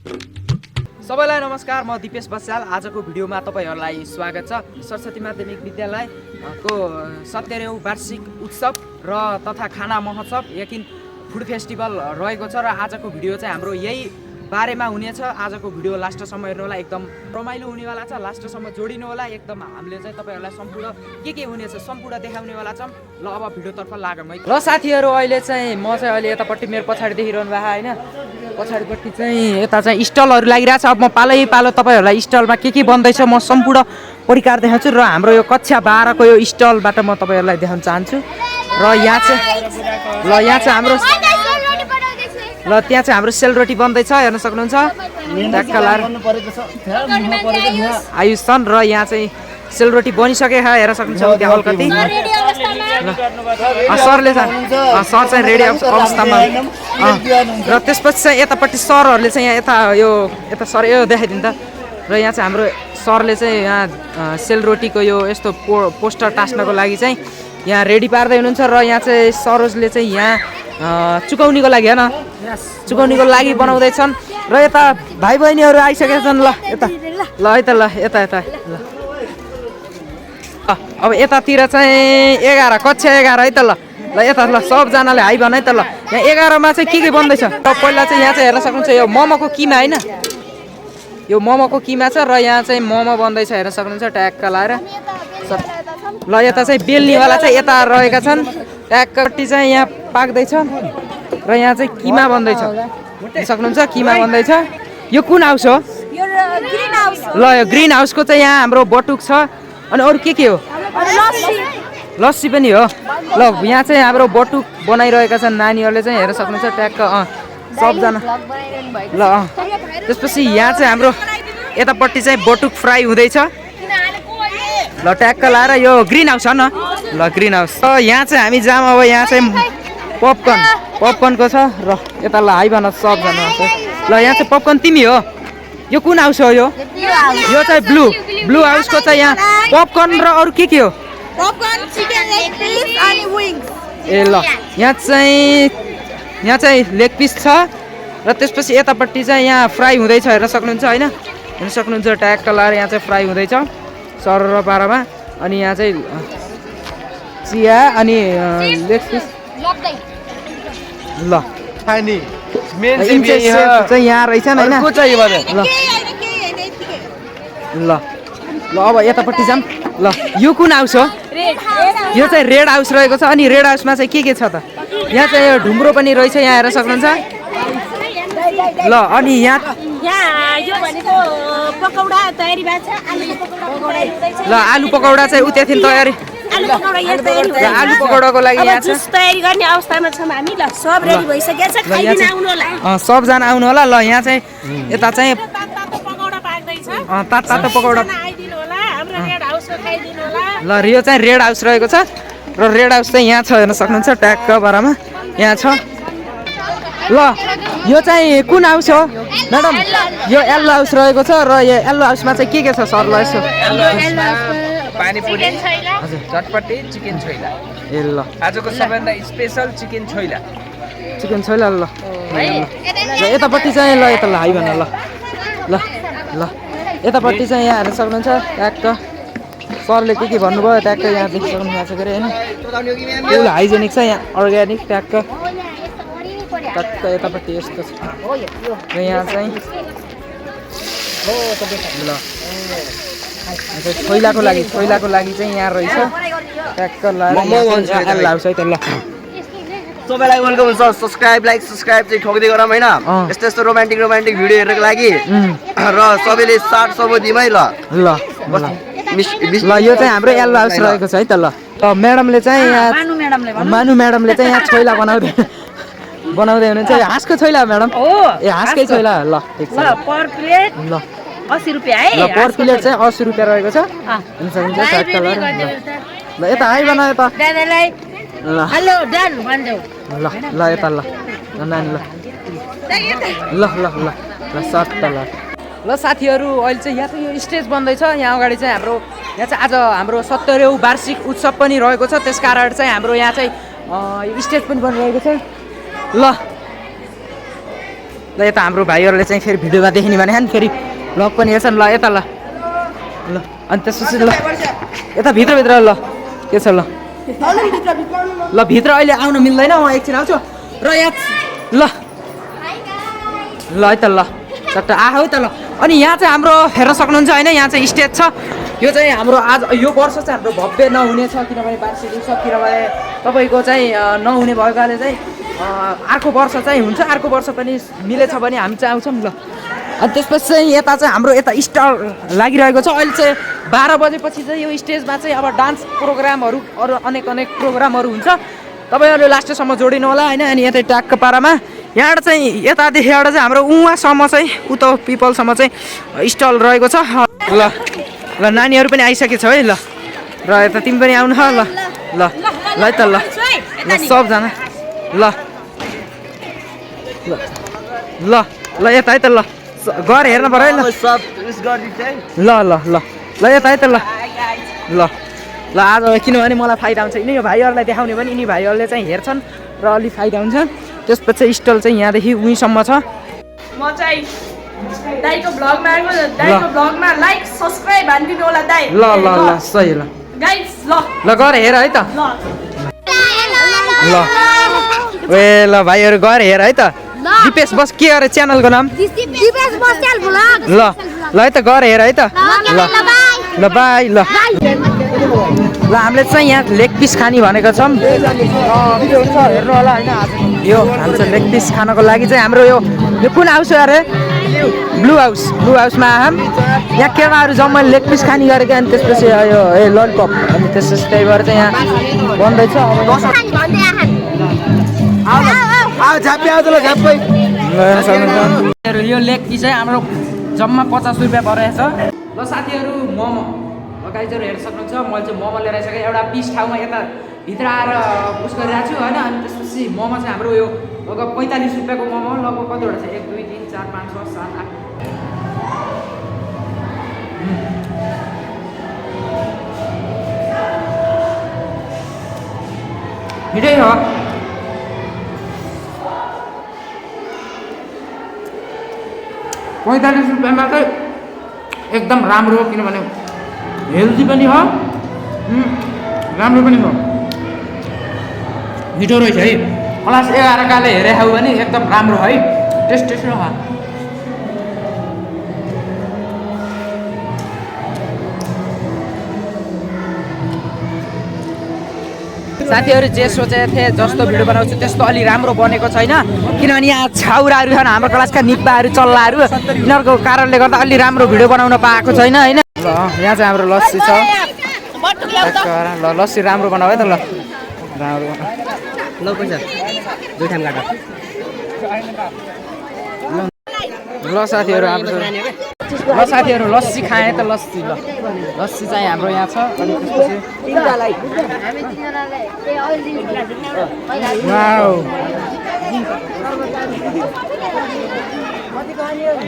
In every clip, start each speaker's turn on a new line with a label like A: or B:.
A: सबैलाई नमस्कार, म दिपेश बस्याल। आजको भिडियोमा तपाईहरुलाई स्वागत छ। सरस्वती माध्यमिक विद्यालयको 70औं वार्षिक उत्सव र तथा खाना महोत्सव यकिन फुड फेस्टिभल रहेको छ र आजको भिडियो चाहिँ हाम्रो यही बारेमा हुनेछ। आजको भिडियो लास्टसम्म हेर्नु होला, एकदम रमाइलो हुनेवाला छ। लास्टसम्म जोडिनु होला, एकदम हामीले चाहिँ तपाईहरुलाई सम्पूर्ण के हुनेछ सम्पूर्ण देखाउनेवाला छौं। ल अब भिडियोतर्फ लागौँ है। ल साथीहरु, अहिले चाहिँ म चाहिँ अहिले यतापट्टि मेरो पछाडि देखिरहनु भएको हैन, पछाडिपट्टि चाहिँ यता चाहिँ स्टलहरु लागिरहेछ। अब म पालै पालो तपाईहरुलाई स्टलमा के बन्दैछ म सम्पूर्ण परिकार देखाउँछु र हाम्रो यो कक्षा 12 को यो स्टलबाट म तपाईहरुलाई देखाउन चाहन्छु। र यहाँ चाहिँ हाम्रो त्यहाँ चाहिँ हाम्रो सेलरोटी बन्दैछ, हेर्न सक्नुहुन्छ। आयुष छन् र यहाँ चाहिँ सेलरोटी बनिसकेको छ, हेर्न सक्नुहुन्छ त्यहाँ अलिकति। सरले सर चाहिँ रेडी अवस्थामा र त्यसपछि चाहिँ यतापट्टि सरहरूले चाहिँ यता सर यो देखाइदिनु त। र यहाँ चाहिँ हाम्रो सरले चाहिँ यहाँ सेलरोटीको यो यस्तो पोस्टर टास्नको लागि चाहिँ यहाँ रेडी पार्दै हुनुहुन्छ। र यहाँ चाहिँ सरोजले चाहिँ यहाँ चुकाउनीको लागि हैन, चुकाउनीको लागि बनाउँदैछन्। र यता भाइ बहिनीहरू आइसकेका छन्। ल यता ल है त, ल यता ल। अब यतातिर चाहिँ 11 कक्षा 11 है त। ल यता ल सबजनाले हाई भन है त। ल यहाँ 11 मा चाहिँ के बन्दैछ पहिला चाहिँ यहाँ चाहिँ हेर्न सक्नुहुन्छ यो मोमोको किमा हैन, यो मोमोको किमा छ र यहाँ चाहिँ मोमो बन्दैछ, हेर्न सक्नुहुन्छ ट्याक्क लाएर। ल यता चाहिँ बेल्नेवाला चाहिँ यता रहेका छन्, ट्याक्कटी चाहिँ यहाँ पाक्दैछ र यहाँ चाहिँ किमा बन्दैछ, हेर्न सक्नुहुन्छ किमा बन्दैछ। यो कुन हाउस हो?
B: यो ग्रीन हाउस।
A: ल यो ग्रीन हाउसको चाहिँ यहाँ हाम्रो बटुक छ। अनि अरु के हो? लस्सी पनि हो। ल यहाँ चाहिँ हाम्रो बटुक बनाइरहेका छन् नानीहरूले चाहिँ, हेर्न सक्नुहुन्छ ट्याक्क सबजना। ल त्यसपछि यहाँ चाहिँ हाम्रो यतापट्टि चाहिँ बटुक फ्राई हुँदैछ। ल ट्याक्क लाएर यो ग्रिन हाउस हो न। ल ग्रिन हाउस। यहाँ चाहिँ हामी जाम। अब यहाँ चाहिँ पपकर्नको छ र यता ल हाई भन सबजना। ल यहाँ चाहिँ पपकर्न तिमी हो? यो कुन हाउस हो? यो चाहिँ ब्लू हाउसको चाहिँ यहाँ पपकर्न र अरु के हो?
B: पपकर्न, चिकन लेग पिस अनि विंग्स।
A: ए ल यहाँ चाहिँ लेग पिस छ र त्यसपछि यतापट्टि चाहिँ यहाँ फ्राई हुँदैछ, हेर्न सक्नुहुन्छ हैन, हेर्न सक्नुहुन्छ ट्याक्क लाएर यहाँ चाहिँ फ्राई हुँदैछ सर र पारामा। अनि यहाँ चाहिँ चिया अनि लेग पिस। ल
C: मेन
A: चाहिँ यहाँ रहेछन् हैन। ल अब यतापट्टि जाम। ल यो कुन हाउस हो? यो चाहिँ रेड हाउस रहेको छ। अनि रेड हाउसमा चाहिँ के छ त? यहाँ चाहिँ यो ढुङ्ग्रो पनि रहेछ, यहाँ हेर्न सक्नुहुन्छ। ल अनि यहाँ
B: यो भनेको पकौडा तयारी भएको छ।
A: ल आलु पकौडा चाहिँ उतादेखि तयारी। आलु पकौडाको लागि यहाँ छ
B: तयारी गर्ने अवस्थामा छौँ हामी। ल सब रेडी भइसकेको छ, खाइदिन आउनु होला।
A: सबजना आउनु होला। ल यहाँ चाहिँ यता चाहिँ
B: पकौडा पाक्दैछ,
A: तातो पकौडा
B: आइदिनु होला। हाम्रो रेड हाउसको खाइदिनु होला।
A: ल यो चाहिँ रेड हाउस रहेको छ र रेड हाउस चाहिँ यहाँ छ, हेर्न सक्नुहुन्छ ट्याक्क बरामा यहाँ छ। ल यो चाहिँ कुन हाउस हो म्याडम? यो येल्लो हाउस रहेको छ र यो येल्लो हाउसमा चाहिँ के छ सर? ल यसो
C: पानीपुरी, चटपटी, चिकन छोइला।
A: ए ल
C: आजको सबैभन्दा स्पेशल चिकन छोइला।
A: ल यतापट्टि चाहिँ ल यता ल हाई भन। ल यतापट्टि चाहिँ यहाँ हेर्न सक्नुहुन्छ ट्याक्क सरले के भन्नुभयो ट्याक्क यहाँ देखि सक्नु भएको छ के हैन। फुल हाइजेनिक छ यहाँ, अर्ग्यानिक ट्याक्क यतापट्टि यस्तो छ। र यहाँ चाहिँ ल छोइलाको लागि चाहिँ यहाँ रहेछ ट्याक्क लाएर हाउस है त। ल
C: सबैलाई वेलकम हुन्छ। सब्स्क्राइब चाहिँ ठोक्दै गरौँ हैन, यस्तो रोमान्टिक भिडियो हेर्नको लागि। र सबैले 700 दिमै। ल
A: यो चाहिँ हाम्रो येल्लो हाउस रहेको छ है त। ल म्याडमले चाहिँ यहाँ मानु म्याडमले चाहिँ यहाँ छोइला बनाउँदै हुनुहुन्छ। हाँसको छोइला म्याडम? ए हाँसकै छोइला। ल ठिक छ।
B: पर प्लेट
A: ल
B: 80 रुपैयाँ है।
A: ल पर प्लेट चाहिँ 80 रुपैयाँ रहेको छ। ल यता हाई बना यता।
B: दादालाई हेलो डन भन्देऊ।
A: ल यता ल नानी ल सट्ट ल। ल साथीहरू, अहिले चाहिँ यहाँ चाहिँ यो स्टेज बन्दैछ। यहाँ अगाडि चाहिँ यहाँ चाहिँ आज हाम्रो 70औं वार्षिक उत्सव पनि रहेको छ, त्यसकारण चाहिँ हाम्रो यहाँ चाहिँ स्टेज पनि बनिरहेको छ। ल यता हाम्रो भाइहरूले चाहिँ फेरि भिडियोमा देखिने भने फेरि ब्लग पनि हेर्छन् ल यता ल ल अनि त्यसपछि ल यता भित्रभित्र ल के छ ल ल भित्र अहिले आउनु मिल्दैन म एकछिन आउँछु र यहाँ ल ल है त ल चट्ट आऊ त ल अनि यहाँ चाहिँ हाम्रो हेर्न सक्नुहुन्छ होइन यहाँ चाहिँ स्टेज छ यो चाहिँ हाम्रो आज यो वर्ष चाहिँ हाम्रो भव्य नहुनेछ किनभने वार्षिक उत्सव किनभने तपाईँको चाहिँ नहुने भएकाले चाहिँ अर्को वर्ष चाहिँ हुन्छ अर्को वर्ष पनि मिलेछ भने हामी चाहिँ आउँछौँ ल अनि त्यसपछि चाहिँ यता चाहिँ हाम्रो यता स्टल लागिरहेको छ अहिले चाहिँ 12 बजेपछि चाहिँ यो स्टेजमा चाहिँ अब डान्स प्रोग्रामहरू अरू अनेक प्रोग्रामहरू हुन्छ तपाईँहरूले लास्टसम्म जोडिनु होला होइन अनि यतै ट्याक्क पारामा यहाँबाट चाहिँ यतादेखिबाट चाहिँ हाम्रो उहाँसम्म चाहिँ उता पिपलसम्म चाहिँ स्टल रहेको छ ल ल नानीहरू पनि आइसकेछ है ल र यता तिमी पनि आउनु ल ल ल है त ल ल सबजना ल ल ल यता है त ल घर हेर्नु पर्यो है ल ल ल ल ल यता है त ल ल ल आज किनभने मलाई फाइदा हुन्छ यिनी यो भाइहरूलाई देखाउने पनि यिनी भाइहरूले चाहिँ हेर्छन् र अलिक फाइदा हुन्छ त्यसपछि स्टल चाहिँ यहाँदेखि उहीँसम्म छ
B: म चाहिँ दाइको ब्लगमा आएको दाइको ब्लगमा लाइक सब्स्क्राइब हानिदिनु होला दाइ
A: ल ल ल सही ल
B: गाइस ल
A: ल गएर हेर है त ल ए ल भाइहरू गएर हेर है त दिपेश बस के अरे च्यानलको नाम
D: दिपेश बस्याल भ्लग
A: ल ल है त गएर हेर है त ल ल बाई ल ल हामीले चाहिँ यहाँ लेग पिस खाने भनेको छौँ हेर्नु होला होइन यो हामी चाहिँ लेग पिस खानको लागि चाहिँ हाम्रो यो कुन हाउस हो अरे ब्लु हाउसमा आयौँ यहाँ केटाहरू जम्मै लेग पिस खाने गरेको अनि त्यसपछि यो ए ललिपप अनि त्यसपछि त्यही भएर चाहिँ यहाँ बन्दैछ यो लेग पिस चाहिँ हाम्रो जम्मा 50 रुपियाँ परेको छ ल साथीहरू मोमो गाइजहरू हेर्न सक्नुहुन्छ मैले चाहिँ मोमो लिएर आइसकेँ एउटा पिस ठाउँमा यता भित्र आएर उस गरिरहेको छु होइन अनि त्यसपछि मोमो चाहिँ हाम्रो यो लगभग 45 रुपियाँको मोमो लगभग कतिवटा छ 1 2 3 4 5 6 7 8 मिठै हो 45 रुपियाँमा चाहिँ एकदम राम्रो हो किनभने हेल्दी पनि हो राम्रो पनि हो मिठो रहेछ है क्लास 11 काले हेरे खाऊ भने एकदम राम्रो है टेस्ट हो साथीहरू जे सोचेको थिएँ जस्तो भिडियो बनाउँछु त्यस्तो अलि राम्रो बनेको छैन किनभने यहाँ छाउराहरू छन् हाम्रो क्लासका निप्पाहरू चल्लाहरू यिनीहरूको कारणले गर्दा अलि राम्रो भिडियो बनाउन पाएको छैन होइन ल यहाँ चाहिँ हाम्रो लस्सी छ ल लस्सी राम्रो बनाऊ है त ल राम्रो ल पैसा दुई ठाम काट ल साथीहरू हाम्रो ल साथीहरू लस्सी खाएँ त लस्सी ल लस्सी चाहिँ हाम्रो यहाँ छ अनि त्यसपछि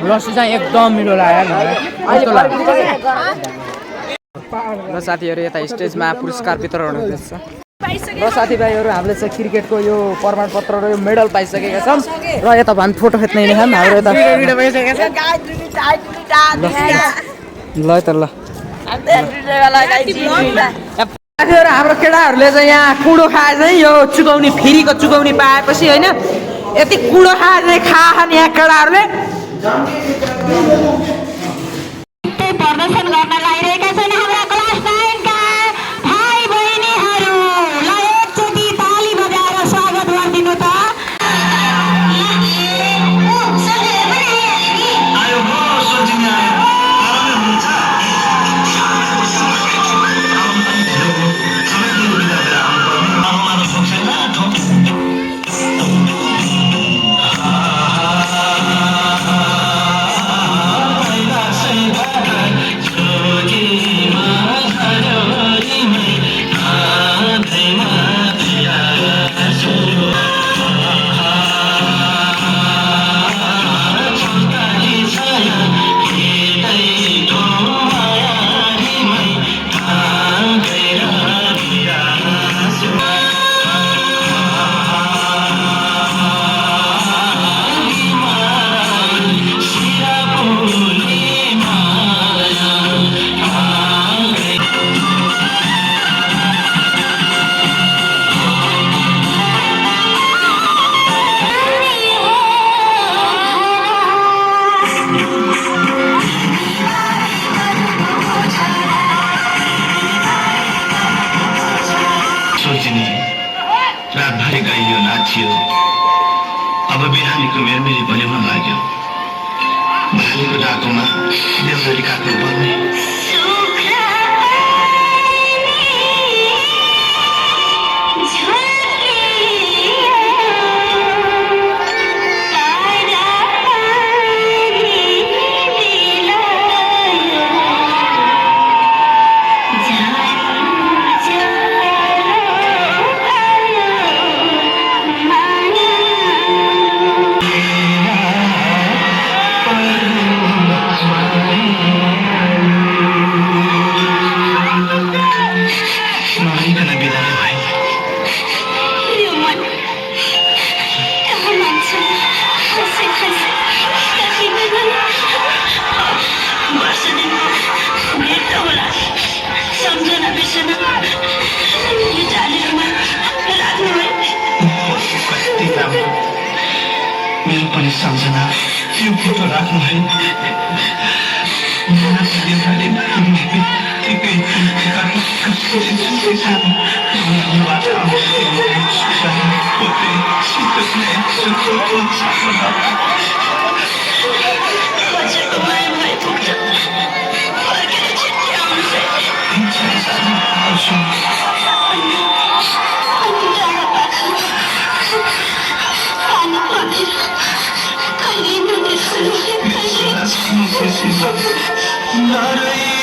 A: लस्सी चाहिँ एकदम मिठो लाग्यो ल साथीहरू यता स्टेजमा पुरस्कार वितरण हुँदैछ र साथीभाइहरू हामीले चाहिँ क्रिकेटको यो प्रमाणपत्र र यो मेडल पाइसकेका छौँ र यता भन् फोटो खिच्ने छौँ हाम्रो यता ल त ल हाम्रो केटाहरूले चाहिँ यहाँ कुँडो खाए चाहिँ यो चुकाउने फ्रीको चुकाउने पाएपछि होइन यति कुँडो खाए चाहिँ खान यहाँ केटाहरूले
D: प्रदर्शन गर्न लागिरहेका छन् हाम्रा क्लास 9 का भाइ बहिनीहरूलाई एकचोटि ताली बजाएर स्वागत गरिदिनु त
E: थियो अब बिहानीको मेरमेरी बलिउन लाग्यो भालीको डाकोमा देउलरी काट्नु पर्ने मेरो पनि सम्झना यो फोटो राख्नु है Not